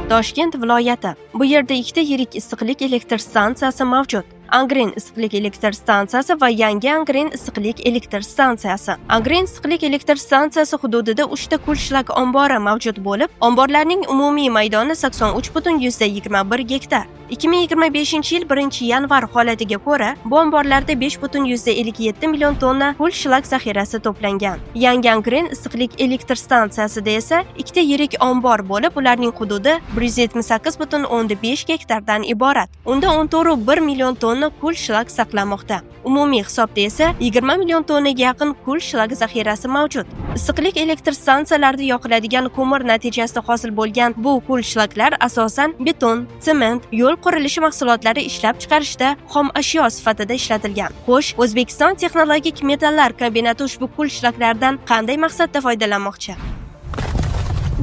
Toshkent viloyati. Bu yerda ikkita yirik issiqlik elektr stansiyasi mavjud. Angren issiqlik elektr stansiyasi va yangi Angren issiqlik elektr stansiyasi. Angren issiqlik elektr stansiyasi hududida 3 ta kulshlak ombori mavjud bo'lib, omborlarning umumiy maydoni 83,21 gektar. 2025-yil 1-yanvar holatiga ko'ra, bu omborlarda 5,57 million tonna kul shlak zaxirasi to'plangan. Yangi Angren issiqlik elektr stansiyasida esa ikkita yirik ombor bo'lib, ularning hududi 178,5 gektardan iborat. Unda 14,1 million tonna kul shlak saqlanmoqda. Umumiy hisobda esa 20 million tonnaga yaqin kul shlak zaxirasi mavjud. Issiqlik elektr stansiyalarida yoqiladigan ko'mir natijasida hosil bo'lgan bu kul shlaklar asosan beton, sement, yo'l qurilishi mahsulotlari ishlab chiqarishda xom ashyo sifatida ishlatilgan. Xo'sh, O'zbekiston texnologik metallar kombinati ushbu kul shlaklardan qanday maqsadda foydalanmoqchi?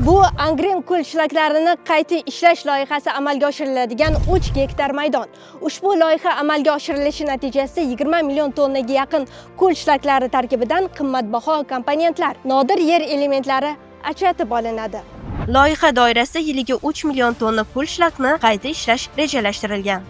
Bu Angren kul shlaklarini qayta ishlash loyihasi amalga oshiriladigan 3 gektar maydon. Ushbu loyiha amalga oshirilishi natijasida 20 million tonnaga yaqin kul shlaklari tarkibidan qimmatbaho komponentlar, nodir yer elementlari ajratib olinadi. Loyiha doirasida yiliga 3 million tonna kul shlakni qayta ishlash rejalashtirilgan.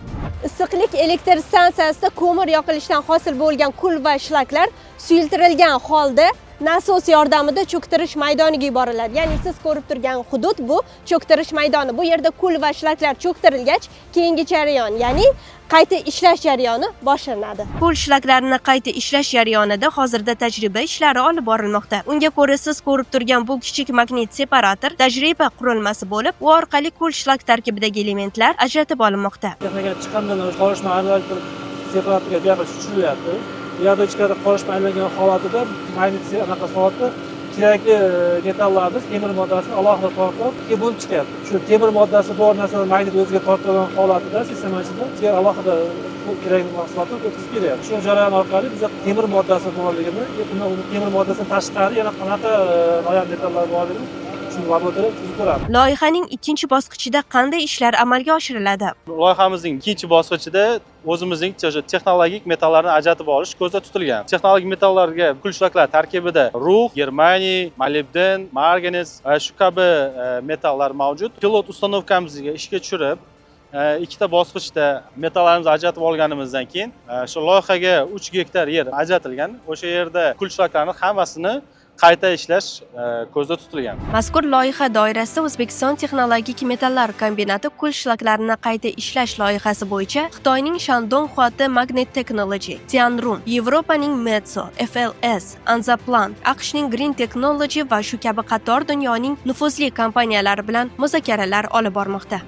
Issiqlik elektr stansiyasida ko'mir yoqilishidan hosil bo'lgan kul va shlaklar suyultirilgan holda nasos yordamida cho'ktirish maydoniga yuboriladi. Ya'ni siz ko'rib turgan hudud bu cho'ktirish maydoni. Bu yerda kul va shlaklar cho'ktirilgach, keyingi jarayon, ya'ni qayta ishlash jarayoni boshlanadi. Kul shlaklarini qayta ishlash jarayonida hozirda tajriba ishlari olib borilmoqda. Unga ko'ra, siz ko'rib turgan bu kichik magnit separator tajriba qurilmasi bo'lib, u orqali kul shlak tarkibidagi elementlar ajratib olinmoqda. Texnika chiqqandan qorishma aylantirib separatorga bu yoqqa tushirilyapti. Bu yerda ichkarida qorishma aylangan holatida magnit anaqa holatda kerakli metallarni, temir moddasini alohida tortib, ikki bo'lib chiqyapti. Shu temir moddasi bor narsani magnit o'ziga tortgan holatida sistemachida alohida kerakli mahsulotni o'tkazib beryapti. Shu jarayon orqali biz temir moddasi borligini, temir moddasidan tashqari yana qanaqa noyob metallar borligini Loyihaning ikkinchi bosqichida qanday ishlar amalga oshiriladi? Loyihamizning ikkinchi bosqichida o'zimizning texnologik metallarni ajratib olish ko'zda tutilgan. Texnologik metallarga kul shlaklar tarkibida rux, germaniy, molibden, marganes va shu kabi metallar mavjud. Pilot ustanovkamizga ishga tushirib, ikkita bosqichda metallarimizni ajratib olganimizdan keyin shu loyihaga 3 gektar yer ajratilgan. O'sha yerda kul shlaklarning hammasini qayta ishlash ko'zda tutilgan. Mazkur loyiha doirasida O'zbekiston texnologik metallar kombinati kul shlaklarini qayta ishlash loyihasi bo'yicha Xitoyning Shandong Huate Magnet Technology, Tianrun, Yevropaning Metso, FLS, Anzaplan, AQShning Green Technology va shu kabi qator dunyoning nufuzli kompaniyalari bilan muzokaralar olib bormoqda.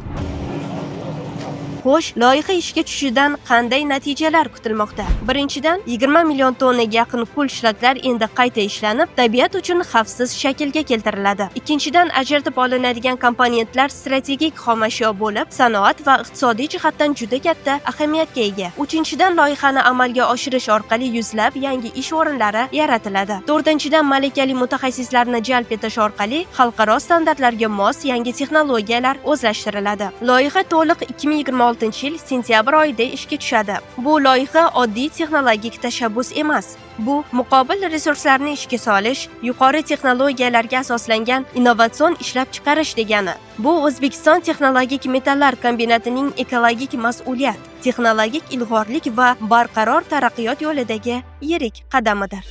Xo'sh, loyiha ishga tushishidan qanday natijalar kutilmoqda? Birinchidan, 20 million tonnaga yaqin kul shlaklar endi qayta ishlanib, tabiat uchun xavfsiz shaklga keltiriladi. Ikkinchidan, ajratib olinadigan komponentlar strategik xomashyo bo'lib, sanoat va iqtisodiy jihatdan juda katta ahamiyatga ega. Uchinchidan, loyihani amalga oshirish orqali yuzlab yangi ish o'rinlari yaratiladi. To'rtinchidan, malakali mutaxassislarni jalb etish orqali xalqaro standartlarga mos yangi texnologiyalar o'zlashtiriladi. Loyiha to'liq 2026-yil sentyabr oyida ishga tushadi. Bu loyiha oddiy texnologik tashabbus emas. Bu muqobil resurslarni ishga solish, yuqori texnologiyalarga asoslangan innovatsion ishlab chiqarish degani. Bu O'zbekiston texnologik metallar kombinatining ekologik mas'uliyat, texnologik ilg'orlik va barqaror taraqqiyot yo'lidagi yirik qadamidir.